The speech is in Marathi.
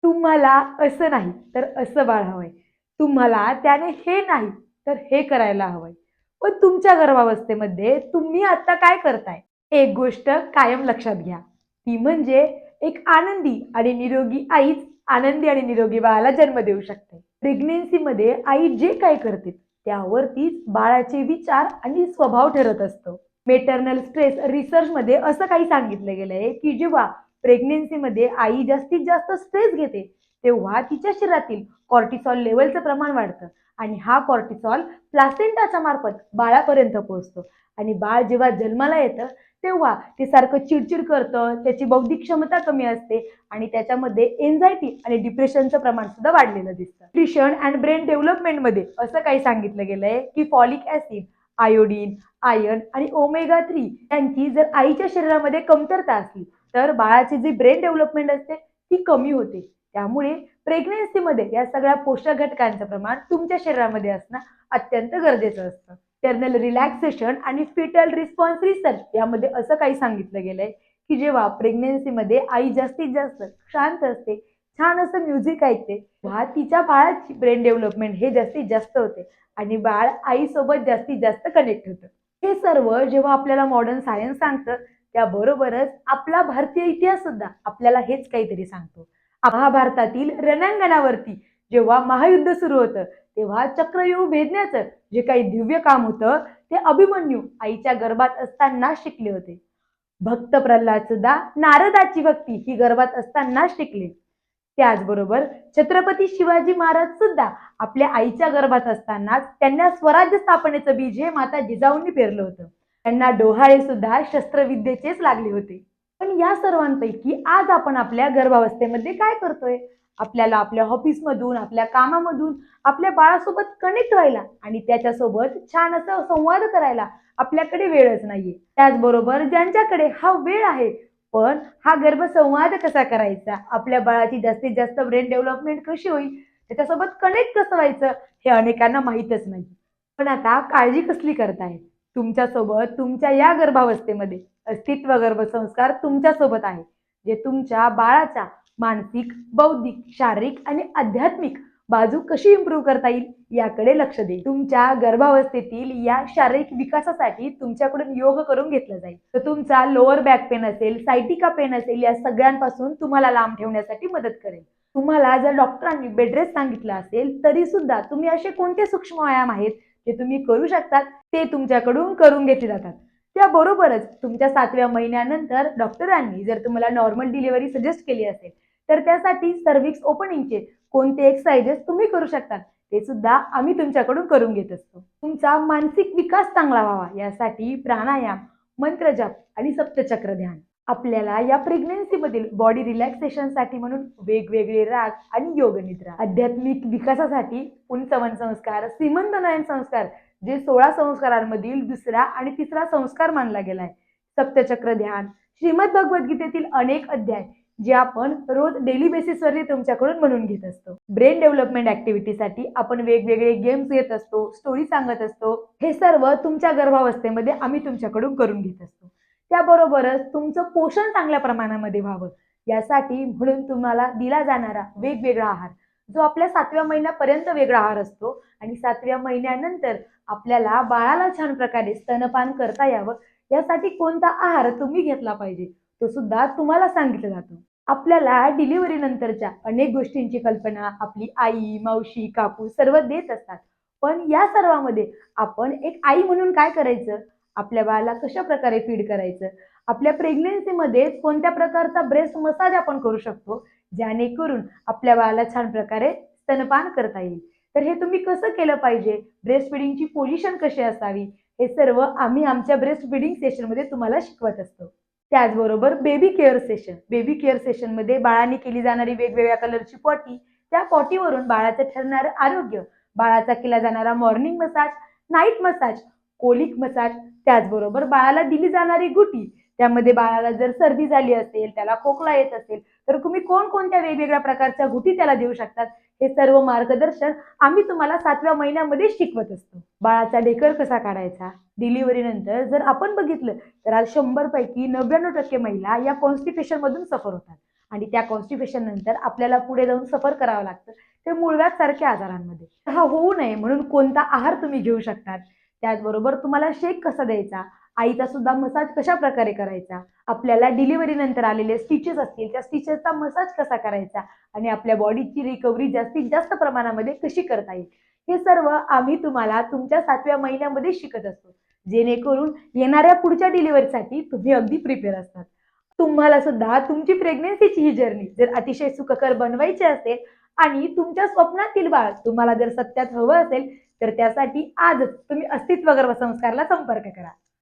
तुम्हाला असं नाही तर असं बाळ हवंय. तुम्हाला त्याने हे नाही तर हे करायला हवंय. पण तुमच्या गर्भावस्थेमध्ये तुम्ही आता काय करताय? एक गोष्ट कायम लक्षात घ्या. ती म्हणजे एक आनंदी आणि निरोगी आईच आनंदी आणि निरोगी बाळाला जन्म देऊ शकते. प्रेग्नन्सीमध्ये आई जे काय करते त्यावरतीच बाळाचे विचार आणि स्वभाव ठरत असतो. मेटर्नल स्ट्रेस रिसर्चमध्ये असं काही सांगितलं गेलंय की जेव्हा प्रेग्नन्सीमध्ये आई जास्तीत जास्त स्ट्रेस घेते तेव्हा तिच्या शरीरातील कॉर्टिसॉल लेवलचं प्रमाण वाढतं आणि हा कॉर्टिसॉल प्लासेंटाच्या मार्फत बाळापर्यंत पोहोचतो आणि बाळ जेव्हा जन्माला येतं तेव्हा ते सारखं चिडचिड करतं, त्याची बौद्धिक क्षमता कमी असते आणि त्याच्यामध्ये एन्झायटी आणि डिप्रेशनचं प्रमाण सुद्धा वाढलेलं दिसतं. न्यूट्रिशन अँड ब्रेन डेव्हलपमेंटमध्ये असं काही सांगितलं गेलंय की फॉलिक ऍसिड, आयोडीन, आयर्न आणि ओमेगा 3 यांची जर आईच्या शरीरामध्ये कमतरता असली तर बाळाची जी ब्रेन डेव्हलपमेंट असते ती कमी होते. त्यामुळे प्रेग्नन्सीमध्ये या सगळ्या पोषक घटकांचं प्रमाण तुमच्या शरीरामध्ये असणं अत्यंत गरजेचं असतं. टर्नल रिलॅक्सेशन आणि फिटल रिस्पॉन्स रिसर्च यामध्ये असं काही सांगितलं गेलंय की जेव्हा प्रेग्नन्सीमध्ये आई जास्तीत जास्त शांत असते, छान असं म्युझिक ऐकते, तेव्हा तिच्या बाळाची ब्रेन डेव्हलपमेंट हे जास्तीत जास्त होते आणि बाळ आईसोबत जास्तीत जास्त कनेक्ट होतं. हे सर्व जेव्हा आपल्याला मॉडर्न सायन्स सांगतं त्याबरोबरच आपला भारतीय इतिहास सुद्धा आपल्याला हेच काहीतरी सांगतो. महाभारतातील रणांगणावरती जेव्हा महायुद्ध सुरू होतं तेव्हा चक्रव्यूह भेदण्याचं जे काही दिव्य काम होतं ते अभिमन्यू आईच्या गर्भात असताना शिकले होते. भक्त प्रल्हाद सुद्धा नारदाची भक्ती ही गर्भात असताना शिकले. त्याचबरोबर छत्रपती शिवाजी महाराज सुद्धा आपल्या आईच्या गर्भात असतानाच त्यांना स्वराज्य स्थापनेचं बीज हे माता जिजाऊंनी पेरलं होतं. त्यांना डोहाळे सुद्धा शस्त्रविद्येचेच लागले होते. पण या सर्वांपैकी आज आपण आपल्या गर्भावस्थेमध्ये काय करतोय? आपल्याला आपल्या ऑफिसमधून, आपल्या कामामधून आपल्या बाळासोबत कनेक्ट व्हायला आणि त्याच्यासोबत छान असं संवाद करायला आपल्याकडे वेळच नाहीये. त्याचबरोबर ज्यांच्याकडे हा वेळ आहे पण हा गर्भसंवाद कसा करायचा, आपल्या बाळाची जास्तीत जास्त ब्रेन डेव्हलपमेंट कशी होईल, त्याच्यासोबत कनेक्ट कसं व्हायचं हे अनेकांना माहीतच नाही. पण आता काळजी कसली करताय? तुमच्यासोबत तुमच्या या गर्भावस्थेमध्ये अस्तित्व गर्भसंस्कार तुमच्यासोबत आहे, जे तुमच्या बाळाच्या मानसिक, बौद्धिक, शारीरिक आणि आध्यात्मिक बाजू कशी इम्प्रूव्ह करता येईल याकडे लक्ष देईल. तुमच्या गर्भावस्थेतील या शारीरिक विकासासाठी तुमच्याकडून योग करून घेतला जाईल. तर तुमचा लोअर बॅक पेन असेल, सायटिका पेन असेल, या सगळ्यांपासून तुम्हाला लांब ठेवण्यासाठी मदत करेल. तुम्हाला जर डॉक्टरांनी बेड रेस्ट सांगितलं असेल तरी सुद्धा तुम्ही असे कोणते सूक्ष्म व्यायाम आहेत जे तुम्ही करू शकतात ते तुमच्याकडून करून घेतले जातात. त्याबरोबरच तुमच्या 7व्या महिन्यानंतर डॉक्टरांनी जर तुम्हाला नॉर्मल डिलिव्हरी सजेस्ट केली असेल तर त्यासाठी सर्व्हिक्स ओपनिंगचे कोणते एक्सरसाइजेस तुम्ही करू शकतात ते सुद्धा आम्ही तुमच्याकडून करून घेत असतो. तुमचा मानसिक विकास चांगला व्हावा यासाठी प्राणायाम, मंत्रजप आणि सप्तचक्र ध्यान. आपल्याला या प्रेग्नन्सी मधील बॉडी रिलॅक्सेशनसाठी म्हणून वेगवेगळे राग आणि योग निद्रा, आध्यात्मिक विकासासाठी पुंसवन संस्कार, सीमंतनयन संस्कार जे 16 संस्कारांमधील दुसरा आणि तिसरा संस्कार मानला गेलाय, सप्तचक्र ध्यान, श्रीमद भगवद्गीतेतील अनेक अध्याय जे आपण रोज डेली बेसिसवरती तुमच्याकडून म्हणून घेत असतो. ब्रेन डेव्हलपमेंट ऍक्टिव्हिटीसाठी आपण वेगवेगळे गेम्स घेत असतो, स्टोरी सांगत असतो. हे सर्व तुमच्या गर्भावस्थेमध्ये आम्ही तुमच्याकडून करून घेत असतो. त्याबरोबरच तुमचं पोषण चांगल्या प्रमाणामध्ये व्हावं यासाठी म्हणून तुम्हाला दिला जाणारा वेगवेगळा आहार जो आपल्या 7व्या महिन्यापर्यंत वेगळा आहार असतो आणि 7व्या महिन्यानंतर आपल्याला बाळाला छान प्रकारे स्तनपान करता यावं यासाठी कोणता आहार तुम्ही घेतला पाहिजे तो सुद्धा तुम्हाला सांगितलं जातं. आपल्याला डिलिव्हरी नंतरच्या अनेक गोष्टींची कल्पना आपली आई, मावशी, काकू सर्व देत असतात. पण या सर्वांमध्ये आपण एक आई म्हणून काय करायचं, आपल्या बाळाला कशा प्रकारे फीड करायचं, आपल्या प्रेग्नन्सीमध्ये कोणत्या प्रकारचा ब्रेस्ट मसाज आपण करू शकतो जेणेकरून आपल्या बाळाला छान प्रकारे स्तनपान करता येईल. तर हे तुम्ही कसं केलं पाहिजे, ब्रेस्ट फिडिंगची पोझिशन कशी असावी, हे सर्व आम्ही आमच्या ब्रेस्ट फिडिंग सेशनमध्ये तुम्हाला शिकवत असतो. त्याचबरोबर बेबी केअर सेशनमध्ये बाळाने केली जाणारी वेगवेगळ्या कलरची पॉटी, त्या पॉटीवरून बाळाचं ठरणारं आरोग्य, बाळाचा केला जाणारा morning massage, night massage, colic massage, त्याचबरोबर बाळाला दिली जाणारी गुटी, त्यामध्ये बाळाला जर सर्दी झाली असेल, त्याला खोकला येत असेल तर तुम्ही कोणकोणत्या वेगवेगळ्या प्रकारच्या गुटी त्याला देऊ शकतात हे सर्व मार्गदर्शन आम्ही तुम्हाला 7व्या महिन्यामध्ये शिकवत असतो. बाळाचा ढेकर कसा काढायचा, डिलिव्हरी नंतर जर आपण बघितलं तर आज 100 पैकी 99% महिला या कॉन्स्टिपेशन मधून सफर होतात आणि त्या कॉन्स्टिपेशन नंतर आपल्याला पुढे जाऊन सफर करावं लागतं ते मूळव्याध सारख्या आजारांमध्ये. हा होऊ नये म्हणून कोणता आहार तुम्ही घेऊ शकतात, त्याचबरोबर तुम्हाला शेक कसा द्यायचा, आईचा सुद्धा मसाज कशा प्रकारे करायचा, आपल्याला डिलिव्हरी नंतर आलेले स्टिचेस असतील त्या स्टिचेसचा मसाज कसा करायचा आणि आपल्या बॉडीची रिकव्हरी जास्तीत जास्त प्रमाणामध्ये कशी करता येईल, हे सर्व आम्ही तुम्हाला तुमच्या 7व्या महिन्यामध्ये शिकत असतो, जेणेकरून येणाऱ्या पुढच्या डिलिव्हरीसाठी तुम्ही अगदी प्रिपेअर असतात. तुम्हाला सुद्धा तुमची प्रेग्नन्सीची ही जर्नी जर अतिशय सुखकर बनवायची असेल आणि तुमच्या स्वप्नातील बाळ तुम्हाला जर सत्यात हवं असेल, तर त्यासाठी आजच तुम्ही अस्तित्व गर्भसंस्कारला संपर्क करा.